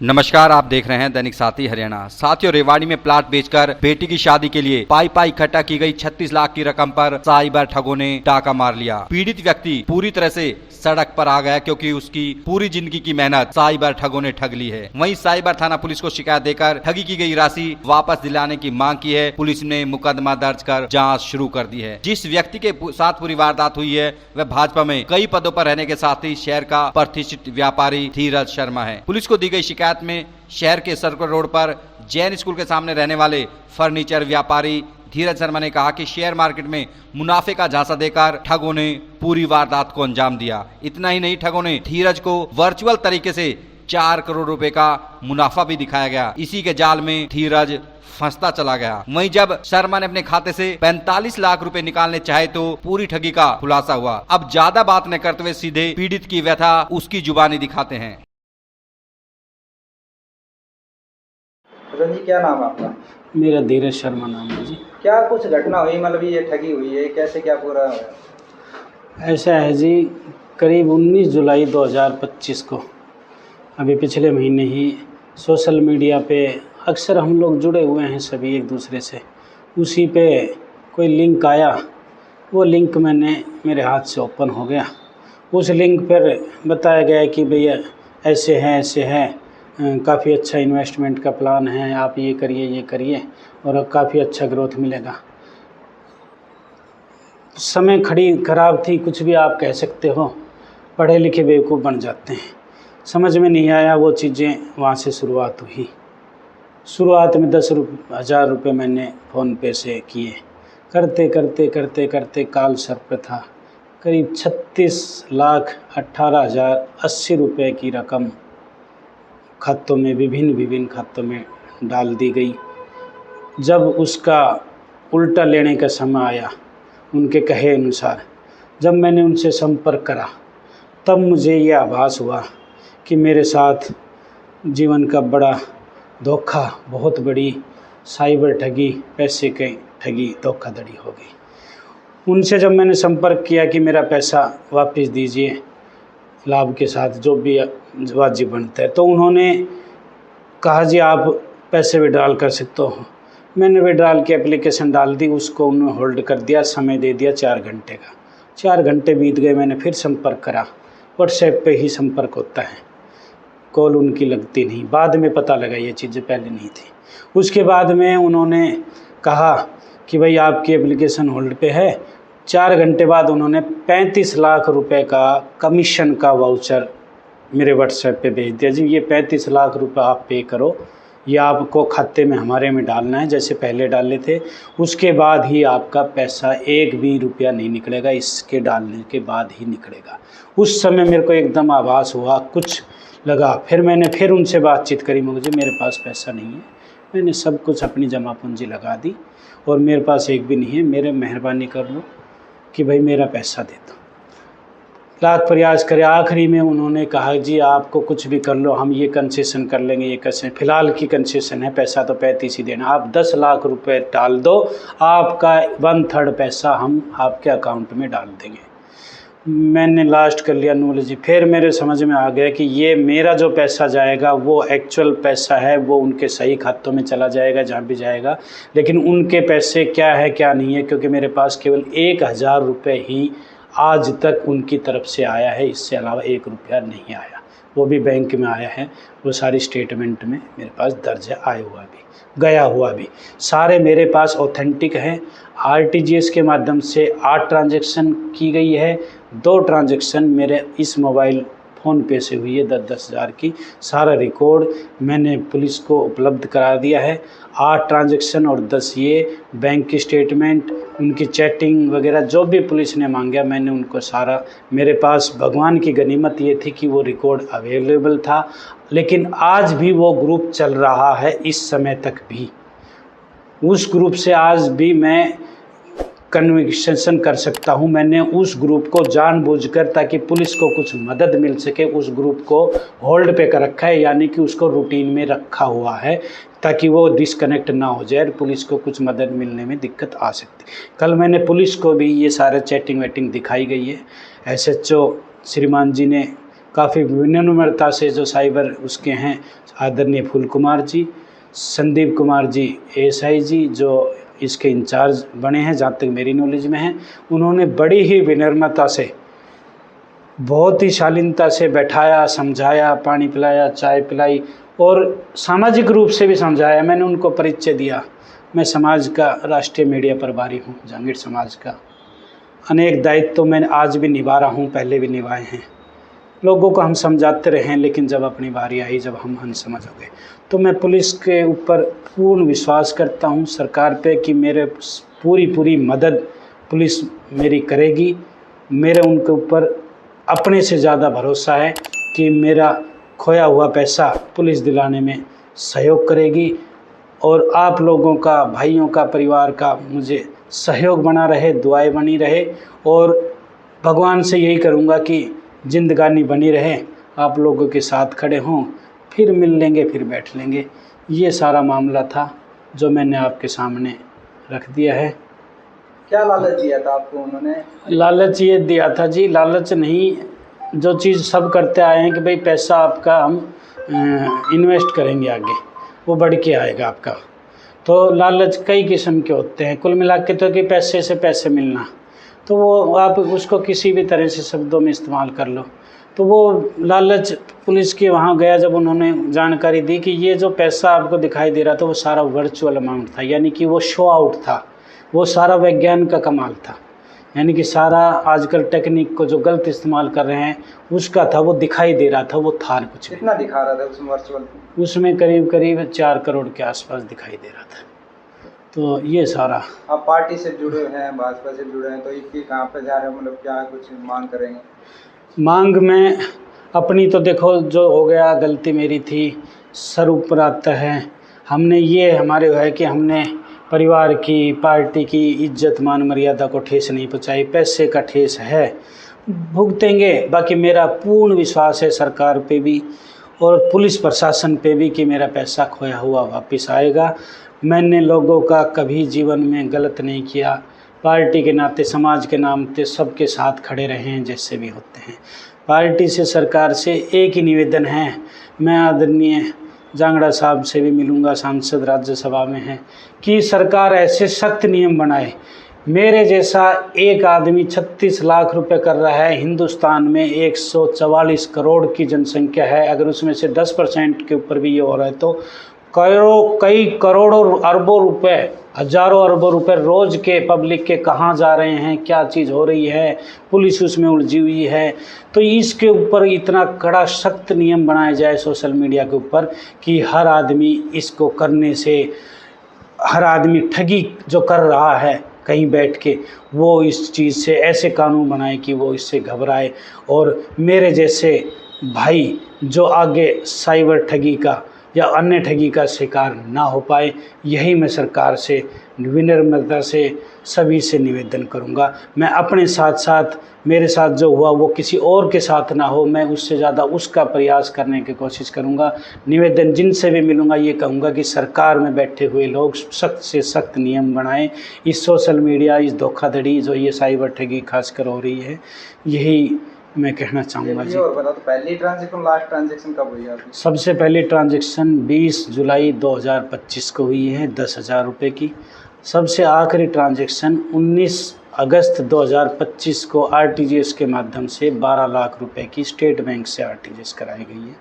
नमस्कार, आप देख रहे हैं दैनिक साथी हरियाणा। साथियों, रेवाड़ी में प्लाट बेचकर बेटी की शादी के लिए पाई इकट्ठा की गई 36 लाख की रकम पर साइबर ठगों ने डाका मार लिया। पीड़ित व्यक्ति पूरी तरह से सड़क पर आ गया क्योंकि उसकी पूरी जिंदगी की मेहनत साइबर ठगों ने ठग ली है। वहीं साइबर थाना पुलिस को शिकायत देकर ठगी की गई राशि वापस दिलाने की मांग की है। पुलिस ने मुकदमा दर्ज कर जाँच शुरू कर दी है। जिस व्यक्ति के साथ पूरी वारदात हुई है वह भाजपा में कई पदों पर रहने के साथ ही शहर का प्रतिष्ठित व्यापारी धीरज शर्मा है। पुलिस को दी गई शिकायत में शहर के सर्कल रोड पर जैन स्कूल के सामने रहने वाले फर्नीचर व्यापारी धीरज शर्मा ने कहा कि शेयर मार्केट में मुनाफे का झांसा देकर ठगों ने पूरी वारदात को अंजाम दिया। इतना ही नहीं, ठगों ने धीरज को वर्चुअल तरीके से 4 करोड़ रुपए का मुनाफा भी दिखाया गया। इसी के जाल में धीरज फंसता चला गया। वहीं जब शर्मा ने अपने खाते से 45 लाख रुपए निकालने चाहे तो पूरी ठगी का खुलासा हुआ। अब ज्यादा बात न करते हुए सीधे पीड़ित की व्यथा उसकी जुबानी दिखाते हैं। जी, क्या नाम है आपका? मेरा धीरज शर्मा नाम है जी। क्या कुछ घटना हुई, मतलब ये ठगी हुई है, कैसे क्या पूरा हुआ? ऐसा है जी, करीब 19 जुलाई 2025 को अभी पिछले महीने ही सोशल मीडिया पे अक्सर हम लोग जुड़े हुए हैं सभी एक दूसरे से। उसी पे कोई लिंक आया, वो लिंक मेरे हाथ से ओपन हो गया। उस लिंक पर बताया गया कि भैया ऐसे है, काफ़ी अच्छा इन्वेस्टमेंट का प्लान है, आप ये करिए और काफ़ी अच्छा ग्रोथ मिलेगा। समय खराब थी, कुछ भी आप कह सकते हो। पढ़े लिखे बेवकूफ़ बन जाते हैं। समझ में नहीं आया वो चीज़ें। वहाँ से शुरुआत हुई। शुरुआत में 10,000 रुपये मैंने फ़ोन पे से किए। करते काल सर पे था। करीब 36,18,080 रुपये की रकम खातों में विभिन्न खातों में डाल दी गई। जब उसका उल्टा लेने का समय आया, उनके कहे अनुसार जब मैंने उनसे संपर्क करा, तब मुझे ये आभास हुआ कि मेरे साथ जीवन का बड़ा धोखा, बहुत बड़ी साइबर ठगी, पैसे की ठगी, धोखाधड़ी हो गई। उनसे जब मैंने संपर्क किया कि मेरा पैसा वापस दीजिए लाभ के साथ, जो भी वाजिब बनता है, तो उन्होंने कहा जी आप पैसे विड्रॉल कर सकते हो। मैंने विड्रॉल की एप्लीकेशन डाल दी, उसको उन्होंने होल्ड कर दिया, समय दे दिया 4 घंटे का। 4 घंटे बीत गए, मैंने फिर संपर्क करा। व्हाट्सएप पे ही संपर्क होता है, कॉल उनकी लगती नहीं। बाद में पता लगा ये चीज़ें पहले नहीं थी। उसके बाद में उन्होंने कहा कि भाई आपकी एप्लीकेशन होल्ड पे है। 4 घंटे बाद उन्होंने 35 लाख रुपए का कमीशन का वाउचर मेरे व्हाट्सएप पे भेज दिया। जी ये 35 लाख रुपए आप पे करो, ये आपको खाते में हमारे में डालना है जैसे पहले डाले थे। उसके बाद ही आपका पैसा 1 भी रुपया नहीं निकलेगा, इसके डालने के बाद ही निकलेगा। उस समय मेरे को एकदम आभास हुआ, कुछ लगा। फिर मैंने फिर उनसे बातचीत करी, मुझे मेरे पास पैसा नहीं है, मैंने सब कुछ अपनी जमा पूंजी लगा दी और मेरे पास एक भी नहीं है, मेरे मेहरबानी कर लो कि भाई मेरा पैसा दे दो। लाख प्रयास करे, आखिरी में उन्होंने कहा जी आपको कुछ भी कर लो, हम ये कंसेशन कर लेंगे, ये कैसे फ़िलहाल की कंसेशन है, पैसा तो 35 ही देना, आप 10 लाख रुपए डाल दो, आपका 1/3 पैसा हम आपके अकाउंट में डाल देंगे। मैंने लास्ट कर लिया नॉलेज। फिर मेरे समझ में आ गया कि ये मेरा जो पैसा जाएगा वो एक्चुअल पैसा है, वो उनके सही खातों में चला जाएगा जहाँ भी जाएगा, लेकिन उनके पैसे क्या है क्या नहीं है, क्योंकि मेरे पास केवल 1,000 रुपये ही आज तक उनकी तरफ से आया है, इससे अलावा 1 रुपया नहीं आया। वो भी बैंक में आया है, वो सारी स्टेटमेंट में मेरे पास दर्ज है, आया हुआ भी गया हुआ भी सारे मेरे पास ऑथेंटिक हैं। आरटीजीएस के माध्यम से 8 ट्रांजैक्शन की गई है, 2 ट्रांजैक्शन मेरे इस मोबाइल फ़ोन पे से हुई है 10-10 हज़ार की। सारा रिकॉर्ड मैंने पुलिस को उपलब्ध करा दिया है। 8 ट्रांजैक्शन और 10 ये बैंक की स्टेटमेंट, उनकी चैटिंग वगैरह जो भी पुलिस ने मांगा मैंने उनको सारा, मेरे पास भगवान की गनीमत ये थी कि वो रिकॉर्ड अवेलेबल था। लेकिन आज भी वो ग्रुप चल रहा है, इस समय तक भी उस ग्रुप से आज भी मैं कन्वर्सेशन कर सकता हूं। मैंने उस ग्रुप को जानबूझकर, ताकि पुलिस को कुछ मदद मिल सके, उस ग्रुप को होल्ड पे कर रखा है, यानी कि उसको रूटीन में रखा हुआ है ताकि वो डिस्कनेक्ट ना हो जाए, पुलिस को कुछ मदद मिलने में दिक्कत आ सकती। कल मैंने पुलिस को भी ये सारे चैटिंग वेटिंग दिखाई गई है। एसएचओ श्रीमान जी ने काफ़ी विनम्रता से जो साइबर उसके हैं आदरणीय फूल कुमार जी, संदीप कुमार जी एएसआई जी जो इसके इंचार्ज बने हैं, जहाँ तक मेरी नॉलेज में है, उन्होंने बड़ी ही विनम्रता से, बहुत ही शालीनता से बैठाया, समझाया, पानी पिलाया, चाय पिलाई और सामाजिक रूप से भी समझाया। मैंने उनको परिचय दिया, मैं समाज का राष्ट्रीय मीडिया प्रभारी हूँ, जहांगीर समाज का। अनेक दायित्व तो मैं आज भी निभा रहा हूँ, पहले भी निभाए हैं। लोगों को हम समझाते रहे, लेकिन जब अपनी बारी आई, जब हम अनसमझ हो गए, तो मैं पुलिस के ऊपर पूर्ण विश्वास करता हूँ, सरकार पे, कि मेरे पूरी मदद पुलिस मेरी करेगी। मेरे उनके ऊपर अपने से ज़्यादा भरोसा है कि मेरा खोया हुआ पैसा पुलिस दिलाने में सहयोग करेगी। और आप लोगों का, भाइयों का, परिवार का मुझे सहयोग बना रहे, दुआएं बनी रहे, और भगवान से यही करूँगा कि जिंदगानी बनी रहे, आप लोगों के साथ खड़े हों, फिर मिल लेंगे, फिर बैठ लेंगे। ये सारा मामला था जो मैंने आपके सामने रख दिया है। क्या लालच दिया था आपको उन्होंने? लालच ये दिया था जी, लालच नहीं, जो चीज़ सब करते आए हैं कि भाई पैसा आपका हम इन्वेस्ट करेंगे, आगे वो बढ़ के आएगा आपका। तो लालच कई किस्म के होते हैं, कुल मिला के तो कि पैसे से पैसे मिलना, तो वो आप उसको किसी भी तरह से शब्दों में इस्तेमाल कर लो। तो वो लालच, पुलिस के वहाँ गया जब उन्होंने जानकारी दी कि ये जो पैसा आपको दिखाई दे रहा था वो सारा वर्चुअल अमाउंट था, यानी कि वो शो आउट था, वो सारा विज्ञान का कमाल था, यानी कि सारा आजकल टेक्निक को जो गलत इस्तेमाल कर रहे हैं उसका था, वो दिखाई दे रहा था, वो था कुछ। कितना दिखा रहा था उसमें वर्चुअल? उसमें करीब 4 करोड़ के आसपास दिखाई दे रहा था। तो ये सारा। आप पार्टी से जुड़े हैं, भाजपा से जुड़े हैं, तो इसकी कहाँ पे जा रहे हैं, मतलब क्या कुछ मांग करेंगे? मांग में अपनी तो देखो, जो हो गया गलती मेरी थी, सर ऊपर आता है। हमने ये हमारे है कि हमने परिवार की, पार्टी की इज्जत मान मर्यादा को ठेस नहीं पहुँचाई, पैसे का ठेस है, भुगतेंगे। बाकी मेरा पूर्ण विश्वास है सरकार पे भी और पुलिस प्रशासन पे भी कि मेरा पैसा खोया हुआ वापस आएगा। मैंने लोगों का कभी जीवन में गलत नहीं किया, पार्टी के नाते, समाज के नाम पे सबके साथ खड़े रहे हैं जैसे भी होते हैं। पार्टी से, सरकार से एक ही निवेदन है, मैं आदरणीय जांगड़ा साहब से भी मिलूँगा, सांसद राज्यसभा में हैं, कि सरकार ऐसे सख्त नियम बनाए। मेरे जैसा एक आदमी 36 लाख रुपए कर रहा है, हिंदुस्तान में 144 करोड़ की जनसंख्या है, अगर उसमें से 10% के ऊपर भी ये हो रहा है तो कई करोड़ों अरबों रुपए, हजारों अरबों रुपए रोज़ के पब्लिक के कहाँ जा रहे हैं, क्या चीज़ हो रही है, पुलिस उसमें उलझी हुई है। तो इसके ऊपर इतना कड़ा सख्त नियम बनाया जाए सोशल मीडिया के ऊपर कि हर आदमी इसको करने से, हर आदमी ठगी जो कर रहा है कहीं बैठ के, वो इस चीज़ से ऐसे कानून बनाए कि वो इससे घबराए और मेरे जैसे भाई जो आगे साइबर ठगी का या अन्य ठगी का शिकार ना हो पाए, यही मैं सरकार से विनम्रता से सभी से निवेदन करूंगा। मैं अपने साथ साथ, मेरे साथ जो हुआ वो किसी और के साथ ना हो, मैं उससे ज़्यादा उसका प्रयास करने की कोशिश करूंगा। निवेदन जिनसे भी मिलूंगा ये कहूँगा कि सरकार में बैठे हुए लोग सख्त से सख्त नियम बनाएं। इस सोशल मीडिया, इस धोखाधड़ी जो ये साइबर ठगी खासकर हो रही है, यही मैं कहना चाहूँगा जी। और बता, तो पहली ट्रांजेक्शन, लास्ट ट्रांजेक्शन कब हुई आपकी? सबसे पहली ट्रांजैक्शन 20 जुलाई 2025 को हुई है 10,000 रुपये की। सबसे आखिरी ट्रांजैक्शन 19 अगस्त 2025 को आरटीजीएस के माध्यम से 12 लाख रुपए की स्टेट बैंक से आरटीजीएस कराई गई है।